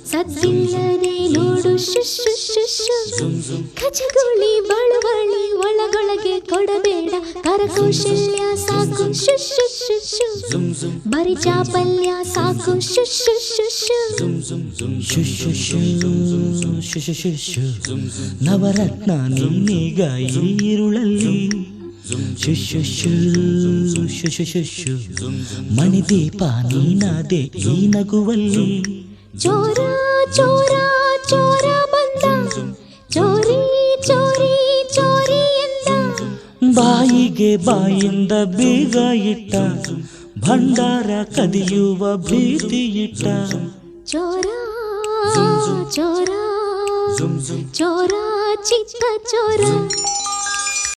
ಸದ್ದಿಲ್ಲದೆ ನೋಡು ಖಚಗುಳಿ ಬಳುವಳಿ ಒಳಗೊಳಗೆ ಕೊಡಬೇಡ ಕರಕೌಶಲ್ಯ ಸಾಕು ಬರಿ ಚಾಪಲ್ಯ ಸಾಕು ನವರತ್ನ ನೀನೀಗ ಈರುಳಲ್ಲಿ ಮಣಿದೀಪ ನೀನಾದೆ ಈ ನಗುವಲ್ಲಿ ಚೋರ ಚೋರ ಚೋರ ಬಂದ ಚೋರಿ ಚೋರಿ ಚೋರಿ ಎಂದ ಬಾಯಿಗೆ ಬಾಯಿಂದ ಬೀಗ ಇಟ್ಟ ಭಂಡಾರ ಕದಿಯುವ ಭೀತಿ ಇಟ್ಟ ಚೋರ ಚೋರ ಚೋರ ಚಿಕ್ಕ ಚೋರ